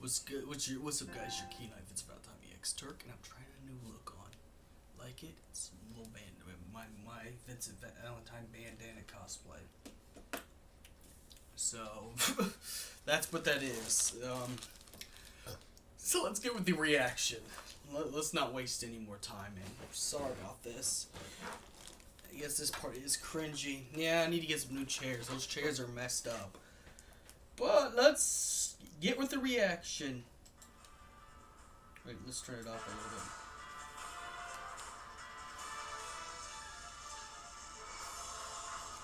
What's good? What's up, guys? Your Key Knife. It's about time EX Turk, and I'm trying a new look on. Like it? It's a little band. My Vincent Valentine bandana cosplay. So that's what that is. So let's get with the reaction. Let's not waste any more time, man. Sorry about this. I guess this part is cringy. Yeah, I need to get some new chairs. Those chairs are messed up. But let's get with the reaction. Wait, let's turn it off a little bit.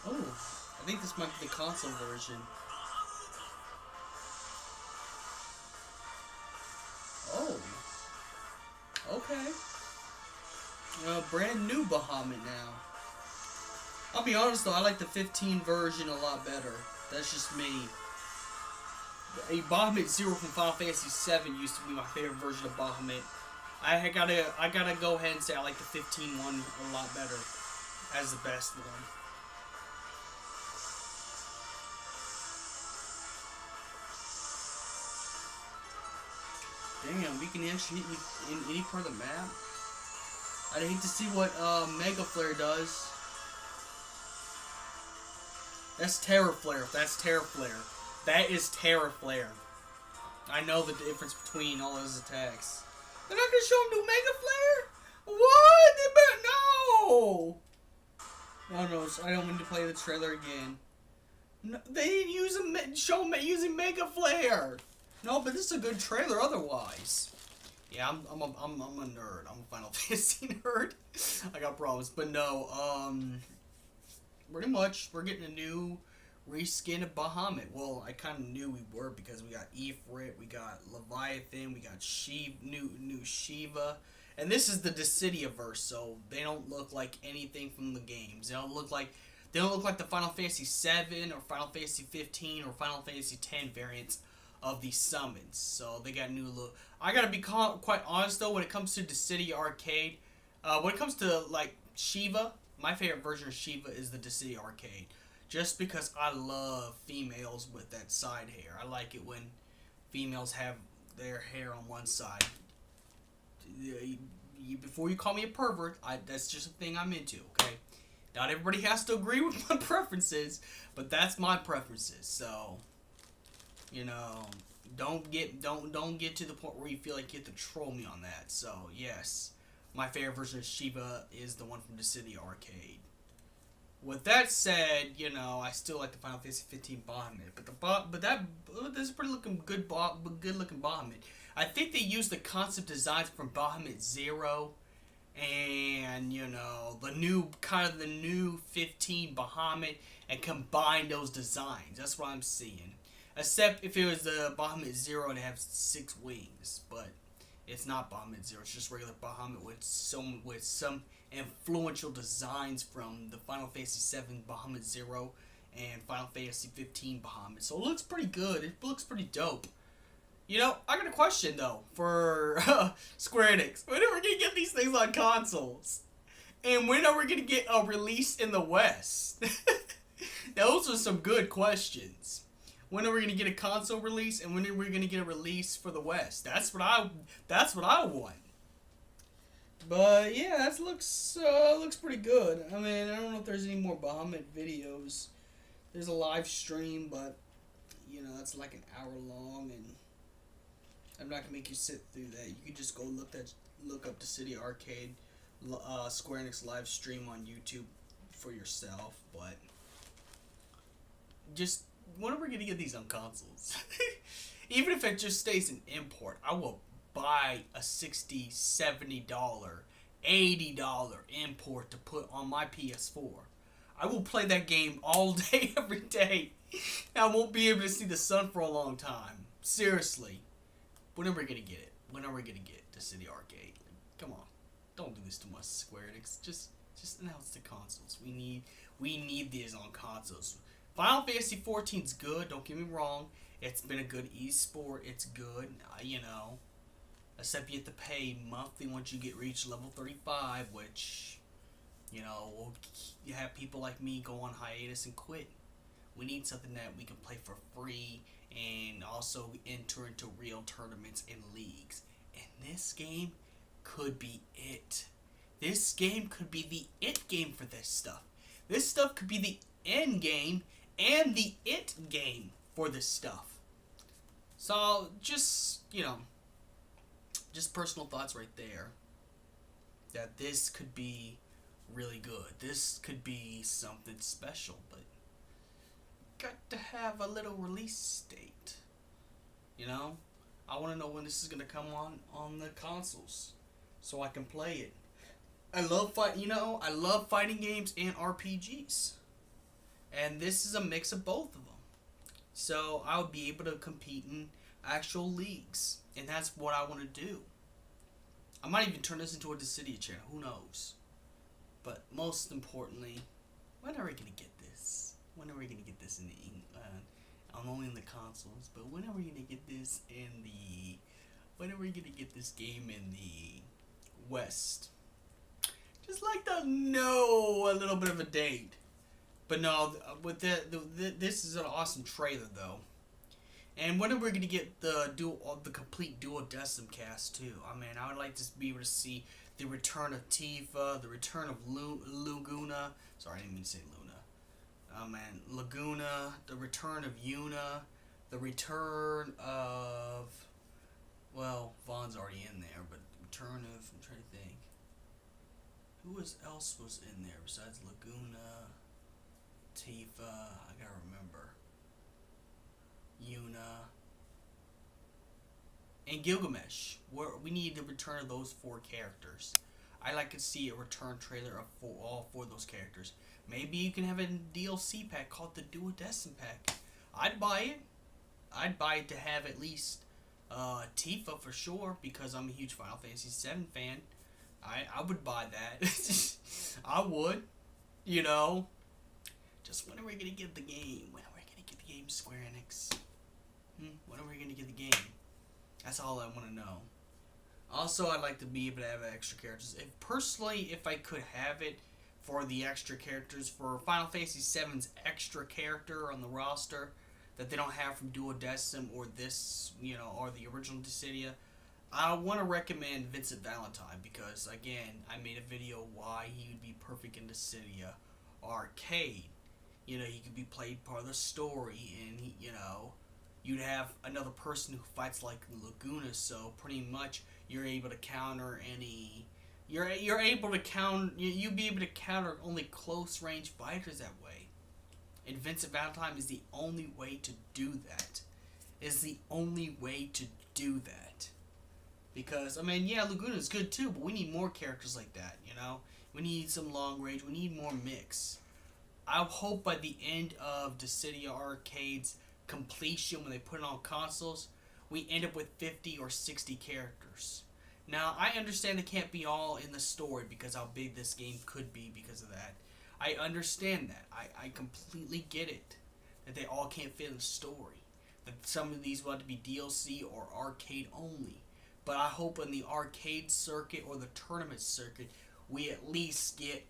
Oh, I think this might be the console version. Oh, okay. Brand new Bahumut now. I'll be honest though, I like the 15 version a lot better. That's just me. A Bahumut Zero from Final Fantasy VII used to be my favorite version of Bahumut. I gotta go ahead and say I like the 15 one a lot better as the best one. Damn, we can actually hit in any part of the map. I'd hate to see what Mega Flare does. That's Terra Flare. That's Terra Flare. That is Terra Flare. I know the difference between all those attacks. They're not gonna show him do Mega Flare? What? They better no! Oh no, I don't want to play the trailer again. No, they didn't use show him using Mega Flare. No, but this is a good trailer otherwise. Yeah, I'm a nerd. I'm a Final Fantasy nerd. I got problems, but no. Pretty much we're getting a new reskin of Bahumut. Well, I kind of knew we were because we got Ifrit, we got Leviathan, we got new Shiva, and this is the Dissidia verse, so they don't look like anything from the games. They don't look like the Final Fantasy VII or Final Fantasy 15 or Final Fantasy 10 variants of these summons. So they got new look. I gotta be quite honest though, when it comes to Dissidia Arcade, when it comes to like Shiva, my favorite version of Shiva is the Dissidia Arcade. Just because I love females with that side hair. I like it when females have their hair on one side. Before you call me a pervert, that's just a thing I'm into, okay? Not everybody has to agree with my preferences, but that's my preferences. So, you know, don't get to the point where you feel like you have to troll me on that. So, yes, my favorite version of Shiva is the one from Dissidia Arcade. With that said, you know, I still like the Final Fantasy 15 Bahumut, but this is pretty good looking Bahumut. I think they used the concept designs from Bahumut Zero, and you know the new 15 Bahumut, and combined those designs. That's what I'm seeing. Except if it was the Bahumut Zero and it has 6 wings, but it's not Bahumut Zero. It's just regular Bahumut with some influential designs from the Final Fantasy VII Bahumut Zero and Final Fantasy 15 Bahumut. So it looks pretty good. It looks pretty dope. You know, I got a question though for Square Enix. When are we gonna get these things on consoles? And when are we gonna get a release in the West? Those are some good questions. When are we gonna get a console release, and when are we gonna get a release for the West? That's what I want. But yeah, that looks pretty good. I mean, I don't know if there's any more Bahumut videos. There's a live stream, but you know that's like an hour long, and I'm not gonna make you sit through that. You can just go look up Dissidia Arcade, Square Enix live stream on YouTube for yourself. But just when are we gonna get these on consoles? Even if it just stays an import, I will buy a $60, $70, $80 import to put on my PS4. I will play that game all day, every day. I won't be able to see the sun for a long time. Seriously. When are we gonna get it? When are we gonna get Dissidia Arcade? Come on. Don't do this to us, Square Enix. Just announce the consoles. We need these on consoles. Final Fantasy 14's good, don't get me wrong. It's been a good esport, it's good, you know. Except you have to pay monthly once you reach level 35, which, you know, will you have people like me go on hiatus and quit. We need something that we can play for free and also enter into real tournaments and leagues. And this game could be it. This game could be the it game for this stuff. This stuff could be the end game and the it game for this stuff. So, just, just personal thoughts right there. That this could be really good. This could be something special, but got to have a little release date. I want to know when this is gonna come on the consoles, so I can play it. I love fighting games and RPGs, and this is a mix of both of them. So I'll be able to compete in actual leagues, and that's what I want to do. I might even turn this into a Dissidia channel. Who knows? But most importantly, when are we gonna get this? When are we gonna get this in the? I'm only in the consoles, but when are we gonna get this in the? When are we gonna get this game in the West? Just like to know a little bit of a date. But no, with this is an awesome trailer though. And when are we gonna get the complete Duodecim cast too? I mean, I would like to be able to see the return of Tifa, the return of Laguna. Sorry, I didn't mean to say Luna. Laguna, the return of Yuna, the return of, well, Vaughn's already in there, but the return of, I'm trying to think. Who else was in there besides Laguna, Tifa? I gotta remember. Yuna, and Gilgamesh. We need the return of those 4 characters. I like to see a return trailer of all 4 of those characters. Maybe you can have a DLC pack called the Duodecim pack. I'd buy it. I'd buy it to have at least Tifa for sure, because I'm a huge Final Fantasy VII fan. I would buy that. I would. Just when are we gonna get the game? When are we gonna get the game, Square Enix? When are we gonna get the game? That's all I want to know. Also, I'd like to be able to have extra characters. If I could have it for the extra characters for Final Fantasy VII's extra character on the roster that they don't have from Duodecim or this, or the original Dissidia, I want to recommend Vincent Valentine, because again, I made a video why he would be perfect in Dissidia Arcade. He could be played part of the story, and you'd have another person who fights like Laguna, so pretty much you're able to counter any. You'd be able to counter only close range fighters that way. And Vincent Valentine is the only way to do that. Because, Laguna is good too, but we need more characters like that, We need some long range, we need more mix. I hope by the end of Dissidia Arcade's completion, when they put it on consoles, we end up with 50 or 60 characters. Now, I understand they can't be all in the story because how big this game could be because of that. I understand that. I completely get it. That they all can't fit in the story. That some of these will have to be DLC or arcade only. But I hope in the arcade circuit or the tournament circuit, we at least get,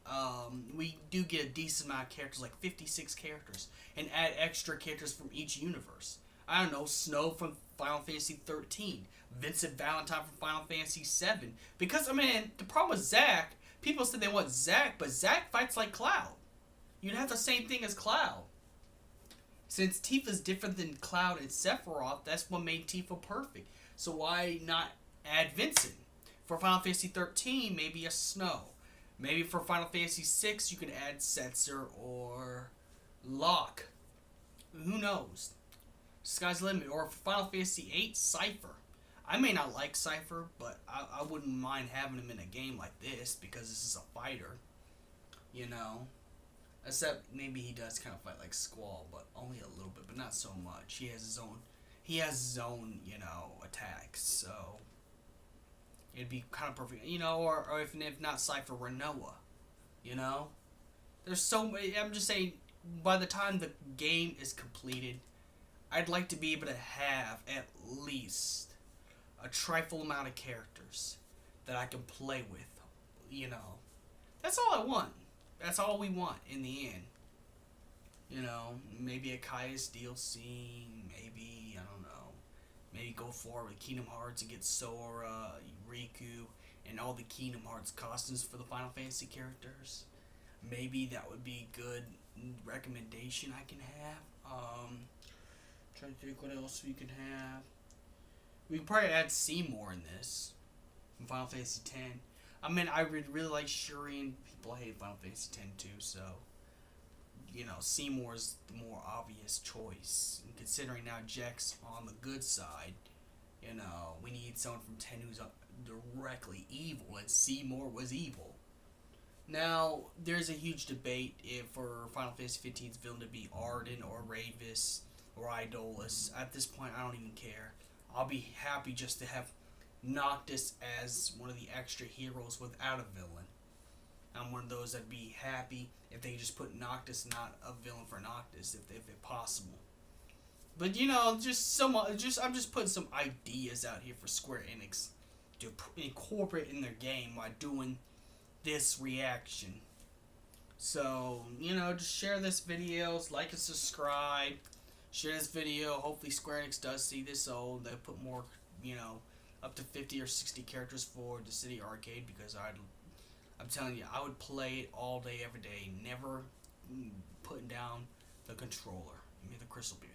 we do get a decent amount of characters, like 56 characters. And add extra characters from each universe. I don't know, Snow from Final Fantasy 13. Vincent Valentine from Final Fantasy 7. Because, the problem with Zack, people said they want Zack, but Zack fights like Cloud. You'd have the same thing as Cloud. Since Tifa's different than Cloud and Sephiroth, that's what made Tifa perfect. So why not add Vincent? For Final Fantasy 13, maybe a Snow. Maybe for Final Fantasy 6, you can add Setzer or Locke. Who knows? Sky's the limit. Or for Final Fantasy 8, Cypher. I may not like Cypher, but I wouldn't mind having him in a game like this because this is a fighter. Except maybe he does kind of fight like Squall, but only a little bit, but not so much. He has his own, attacks, so it'd be kind of perfect, or if not Cypher, Renoa, There's so many. I'm just saying, by the time the game is completed, I'd like to be able to have at least a trifle amount of characters that I can play with, That's all I want. That's all we want in the end. You know, maybe a Kai's DLC. Maybe, I don't know. Maybe go forward with Kingdom Hearts and get Sora, Riku, and all the Kingdom Hearts costumes for the Final Fantasy characters. Maybe that would be a good recommendation I can have. Trying to think what else we could have. We could probably add Seymour in this from Final Fantasy X. I mean, I would really like Shuri, and people hate Final Fantasy X too, so Seymour's the more obvious choice. And considering now Jack's on the good side, we need someone from 10 who's directly evil, and Seymour was evil. Now, there's a huge debate if for Final Fantasy 15's villain to be Arden or Ravis or Idolus. At this point, I don't even care. I'll be happy just to have Noctis as one of the extra heroes without a villain. I'm one of those that'd be happy if they just put Noctis, not a villain for Noctis, if possible. But I'm just putting some ideas out here for Square Enix to incorporate in their game while doing this reaction. So just share this video, like and subscribe. Share this video. Hopefully Square Enix does see this, so they put more, up to 50 or 60 characters for Dissidia Arcade, because I'm telling you, I would play it all day, every day, never putting down the controller. Give me the crystal beer.